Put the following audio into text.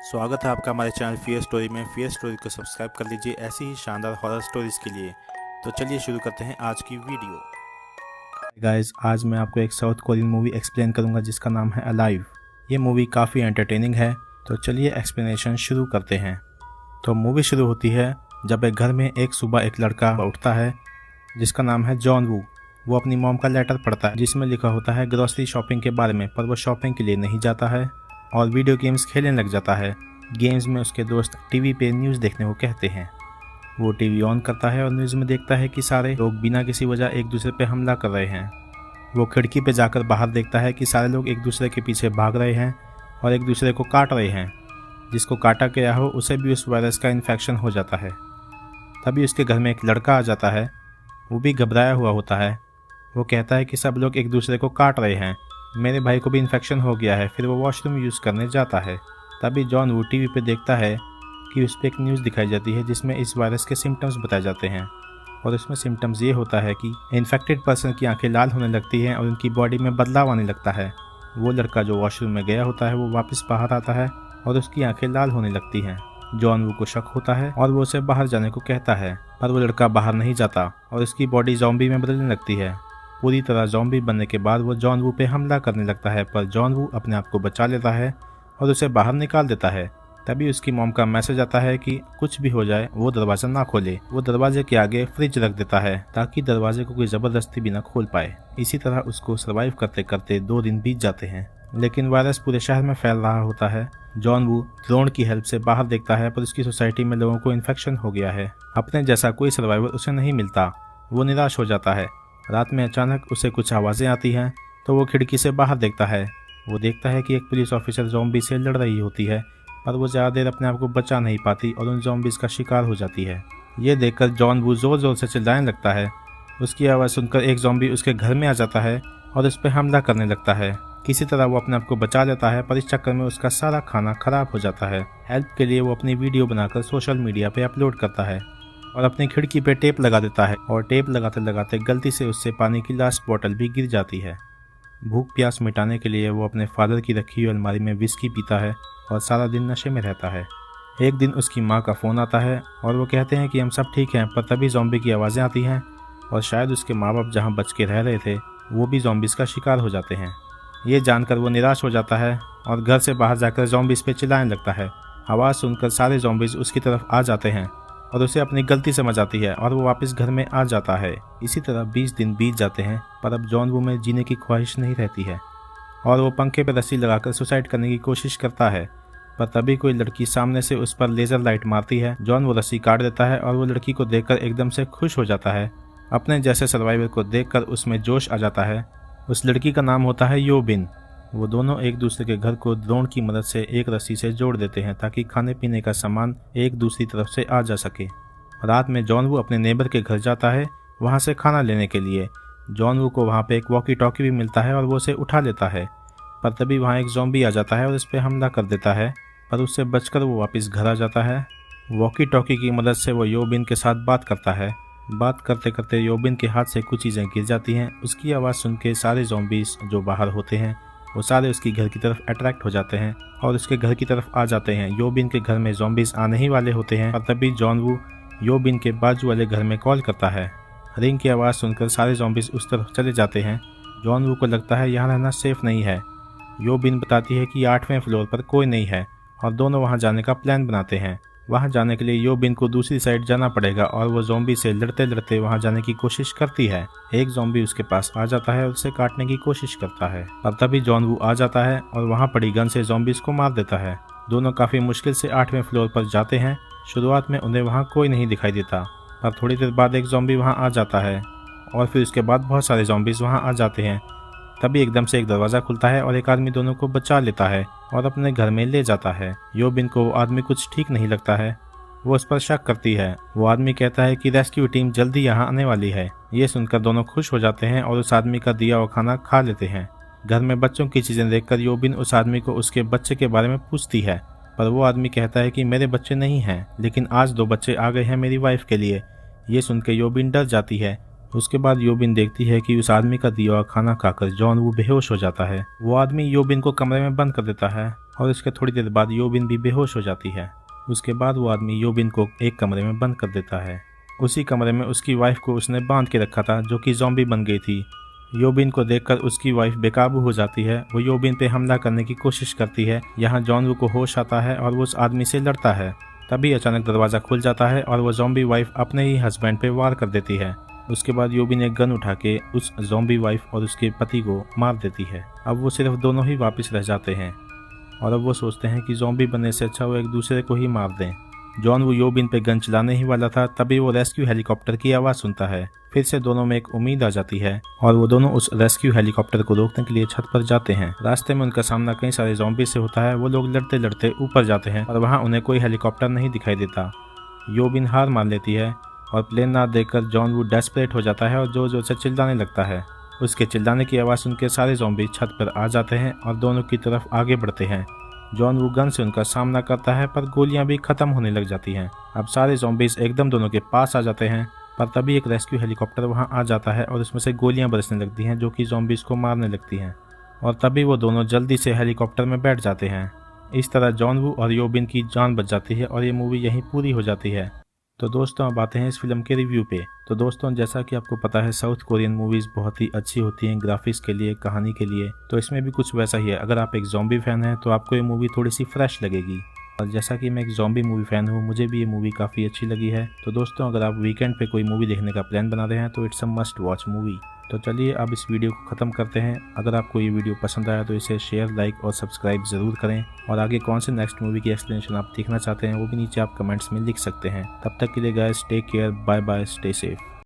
स्वागत है आपका हमारे चैनल फियर स्टोरी में। फियर स्टोरी को सब्सक्राइब कर लीजिए ऐसी ही शानदार हॉरर स्टोरीज के लिए। तो चलिए शुरू करते हैं आज की वीडियो। गाइस, आज मैं आपको एक साउथ कोरियन मूवी एक्सप्लेन करूंगा जिसका नाम है अलाइव। ये मूवी काफ़ी एंटरटेनिंग है, तो चलिए एक्सप्लेनेशन शुरू करते हैं। तो मूवी शुरू होती है जब एक घर में एक सुबह एक लड़का उठता है जिसका नाम है जॉन वू। वो अपनी मॉम का लेटर पढ़ता है जिसमें लिखा होता है ग्रोसरी शॉपिंग के बारे में, पर वो शॉपिंग के लिए नहीं जाता है और वीडियो गेम्स खेलने लग जाता है। गेम्स में उसके दोस्त टीवी पे न्यूज़ देखने को कहते हैं। वो टीवी ऑन करता है और न्यूज़ में देखता है कि सारे लोग बिना किसी वजह एक दूसरे पे हमला कर रहे हैं। वो खिड़की पे जाकर बाहर देखता है कि सारे लोग एक दूसरे के पीछे भाग रहे हैं और एक दूसरे को काट रहे हैं। जिसको काटा गया हो उसे भी उस वायरस का इन्फेक्शन हो जाता है। तभी उसके घर में एक लड़का आ जाता है। वो भी घबराया हुआ होता है। वो कहता है कि सब लोग एक दूसरे को काट रहे हैं, मेरे भाई को भी इन्फेक्शन हो गया है। फिर वो वॉशरूम यूज़ करने जाता है। तभी जॉन वो टीवी पे देखता है कि उस पर एक न्यूज़ दिखाई जाती है जिसमें इस वायरस के सिम्टम्स बताए जाते हैं। और उसमें सिम्टम्स ये होता है कि इन्फेक्टेड पर्सन की आंखें लाल होने लगती हैं और उनकी बॉडी में बदलाव आने लगता है। वो लड़का जो वॉशरूम में गया होता है वो वापस बाहर आता है और उसकी आंखें लाल होने लगती हैं। जॉन वू को शक होता है और वो उसे बाहर जाने को कहता है, पर वो लड़का बाहर नहीं जाता और उसकी बॉडी ज़ॉम्बी में बदलने लगती है। पूरी तरह ज़ॉम्बी बनने के बाद वो जॉन वू पे हमला करने लगता है, पर जॉन वू अपने आप को बचा लेता है और उसे बाहर निकाल देता है। तभी उसकी मॉम का मैसेज आता है कि कुछ भी हो जाए वो दरवाज़ा ना खोले। वो दरवाजे के आगे फ्रिज रख देता है ताकि दरवाजे को कोई ज़बरदस्ती भी ना खोल पाए। इसी तरह उसको सर्वाइव करते करते 2 दिन बीत जाते हैं, लेकिन वायरस पूरे शहर में फैल रहा होता है। जॉन वू ड्रोन की हेल्प से बाहर देखता है, पर उसकी सोसाइटी में लोगों को इन्फेक्शन हो गया है। अपने जैसा कोई सर्वाइवर उसे नहीं मिलता। वो निराश हो जाता है। रात में अचानक उसे कुछ आवाज़ें आती हैं, तो वो खिड़की से बाहर देखता है। वो देखता है कि एक पुलिस ऑफिसर ज़ॉम्बी से लड़ रही होती है, पर वो ज़्यादा देर अपने आप को बचा नहीं पाती और उन ज़ॉम्बीज़ का शिकार हो जाती है। ये देखकर जॉन वू ज़ोर ज़ोर से चिल्लाने लगता है। उसकी आवाज़ सुनकर एक ज़ॉम्बी उसके घर में आ जाता है और उस पर हमला करने लगता है। किसी तरह वो अपने आप को बचा लेता है, पर इस चक्कर में उसका सारा खाना खराब हो जाता है। हेल्प के लिए वो अपनी वीडियो बनाकर सोशल मीडिया पे अपलोड करता है और अपनी खिड़की पे टेप लगा देता है, और टेप लगाते लगाते गलती से उससे पानी की लास्ट बोतल भी गिर जाती है। भूख प्यास मिटाने के लिए वो अपने फादर की रखी हुई अलमारी में विस्की पीता है और सारा दिन नशे में रहता है। एक दिन उसकी माँ का फ़ोन आता है और वो कहते हैं कि हम सब ठीक हैं, पर तभी ज़ॉम्बी की आवाज़ें आती हैं और शायद उसके माँ बाप जहाँ बच के रह रहे थे वो भी ज़ॉम्बीज़ का शिकार हो जाते हैं। ये जानकर वो निराश हो जाता है और घर से बाहर जाकर ज़ॉम्बीज़ पे चिल्लाने लगता है। आवाज़ सुनकर सारे ज़ॉम्बीज़ उसकी तरफ आ जाते हैं और उसे अपनी गलती समझ आती है और वो वापस घर में आ जाता है। इसी तरह 20 दिन बीत जाते हैं, पर अब जॉन वू में जीने की ख्वाहिश नहीं रहती है और वो पंखे पर रस्सी लगाकर सुसाइड करने की कोशिश करता है। पर तभी कोई लड़की सामने से उस पर लेज़र लाइट मारती है। जॉन वो रस्सी काट देता है और वो लड़की को देखकर एकदम से खुश हो जाता है। अपने जैसे सर्वाइवर को देखकर उसमें जोश आ जाता है। उस लड़की का नाम होता है यो बिन। वो दोनों एक दूसरे के घर को ड्रोन की मदद से एक रस्सी से जोड़ देते हैं ताकि खाने पीने का सामान एक दूसरी तरफ से आ जा सके। रात में जॉन वू अपने नेबर के घर जाता है वहाँ से खाना लेने के लिए। जॉन वू को वहाँ पे एक वॉकी टॉकी भी मिलता है और वो उसे उठा लेता है, पर तभी वहाँ एक ज़ॉम्बी आ जाता है और उस पर हमला कर देता है, पर उससे बचकर वो वापस घर आ जाता है। वॉकी टॉकी की मदद से वो योबिन के साथ बात करता है। बात करते करते योबिन के हाथ से कुछ चीज़ें गिर जाती हैं। उसकी आवाज़ सुन के सारे ज़ॉम्बीज़ जो बाहर होते हैं वो सारे उसकी घर की तरफ अट्रैक्ट हो जाते हैं और उसके घर की तरफ आ जाते हैं। योबिन के घर में ज़ॉम्बीज़ आने ही वाले होते हैं और तभी जॉन वू योबिन के बाजू वाले घर में कॉल करता है। रिंग की आवाज़ सुनकर सारे ज़ॉम्बीज़ उस तरफ चले जाते हैं। जॉन वू को लगता है यहाँ रहना सेफ नहीं है। योबिन बताती है कि 8वें फ्लोर पर कोई नहीं है और दोनों वहाँ जाने का प्लान बनाते हैं। वहाँ जाने के लिए योबिन को दूसरी साइड जाना पड़ेगा और वो ज़ॉम्बी से लड़ते लड़ते वहाँ जाने की कोशिश करती है। एक ज़ॉम्बी उसके पास आ जाता है और उसे काटने की कोशिश करता है, और तभी जॉन वू आ जाता है और वहाँ पड़ी गन से ज़ॉम्बीज़ को मार देता है। दोनों काफ़ी मुश्किल से 8वें फ्लोर पर जाते हैं। शुरुआत में उन्हें वहाँ कोई नहीं दिखाई देता, पर थोड़ी देर बाद एक ज़ॉम्बी वहाँ आ जाता है और फिर उसके बाद बहुत सारे ज़ॉम्बीज़ वहाँ आ जाते हैं। तभी एकदम से एक दरवाज़ा खुलता है और एक आदमी दोनों को बचा लेता है और अपने घर में ले जाता है। योबिन को वो आदमी कुछ ठीक नहीं लगता है। वो उस पर शक करती है। वो आदमी कहता है कि रेस्क्यू टीम जल्दी यहाँ आने वाली है। ये सुनकर दोनों खुश हो जाते हैं और उस आदमी का दिया हुआ खाना खा लेते हैं। घर में बच्चों की चीज़ें देखकर योबिन उस आदमी को उसके बच्चे के बारे में पूछती है, पर वो आदमी कहता है कि मेरे बच्चे नहीं हैं, लेकिन आज 2 बच्चे आ गए हैं मेरी वाइफ के लिए। ये सुनकर योबिन डर जाती है। उसके बाद योबिन देखती है कि उस आदमी का दिया हुआ खाना खाकर जॉन वू बेहोश हो जाता है। वो आदमी योबिन को कमरे में बंद कर देता है और इसके थोड़ी देर बाद योबिन भी बेहोश हो जाती है। उसके बाद वो आदमी योबिन को एक कमरे में बंद कर देता है। उसी कमरे में उसकी वाइफ को उसने बांध के रखा था जो कि ज़ॉम्बी बन गई थी। योबिन को देखकर उसकी वाइफ बेकाबू हो जाती है। वो योबिन पे हमला करने की कोशिश करती है। यहाँ जॉन वू को होश आता है और वो उस आदमी से लड़ता है। तभी अचानक दरवाज़ा खुल जाता है और वो ज़ॉम्बी वाइफ अपने ही हस्बैंड पे वार कर देती है। उसके बाद योबिन एक गन उठा के उस ज़ॉम्बी वाइफ और उसके पति को मार देती है। अब वो सिर्फ दोनों ही वापस रह जाते हैं और अब वो सोचते हैं कि ज़ॉम्बी बनने से अच्छा वो एक दूसरे को ही मार दें। जॉन वो योबिन पे गन चलाने ही वाला था, तभी वो रेस्क्यू हेलीकॉप्टर की आवाज़ सुनता है। फिर से दोनों में एक उम्मीद आ जाती है और वो दोनों उस रेस्क्यू हेलीकॉप्टर को रोकने के लिए छत पर जाते हैं। रास्ते में उनका सामना कई सारे ज़ॉम्बी से होता है। वो लोग लड़ते लड़ते ऊपर जाते हैं और वहाँ उन्हें कोई हेलीकॉप्टर नहीं दिखाई देता। योबिन हार मान लेती है और प्लेन ना देखकर जॉन वो डेस्परेट हो जाता है और जोर जोर से चिल्लाने लगता है। उसके चिल्लाने की आवाज़ सुनकर सारे ज़ॉम्बी छत पर आ जाते हैं और दोनों की तरफ आगे बढ़ते हैं। जॉन वो गन से उनका सामना करता है पर गोलियां भी खत्म होने लग जाती हैं। अब सारे ज़ॉम्बीज एकदम दोनों के पास आ जाते हैं पर तभी एक रेस्क्यू हेलीकॉप्टर वहां आ जाता है और उसमें से गोलियां बरसने लगती हैं जो कि ज़ॉम्बीज को मारने लगती हैं और तभी वो दोनों जल्दी से हेलीकॉप्टर में बैठ जाते हैं। इस तरह जॉन वू और योबिन की जान बच जाती है और ये मूवी यहीं पूरी हो जाती है। तो दोस्तों अब आते हैं इस फिल्म के रिव्यू पे। तो दोस्तों जैसा कि आपको पता है साउथ कोरियन मूवीज़ बहुत ही अच्छी होती हैं ग्राफिक्स के लिए, कहानी के लिए। तो इसमें भी कुछ वैसा ही है। अगर आप एक ज़ॉम्बी फ़ैन हैं तो आपको ये मूवी थोड़ी सी फ्रेश लगेगी और जैसा कि मैं एक ज़ॉम्बी मूवी फ़ैन हूँ, मुझे भी ये मूवी काफ़ी अच्छी लगी है। तो दोस्तों अगर आप वीकेंड पे कोई मूवी देखने का प्लान बना रहे हैं तो it's a must watch movie. तो चलिए अब इस वीडियो को ख़त्म करते हैं। अगर आपको ये वीडियो पसंद आया तो इसे शेयर, लाइक और सब्सक्राइब ज़रूर करें और आगे कौन से नेक्स्ट मूवी की एक्सप्लेनेशन आप देखना चाहते हैं वो भी नीचे आप कमेंट्स में लिख सकते हैं। तब तक के लिए guys take care, bye bye, stay safe.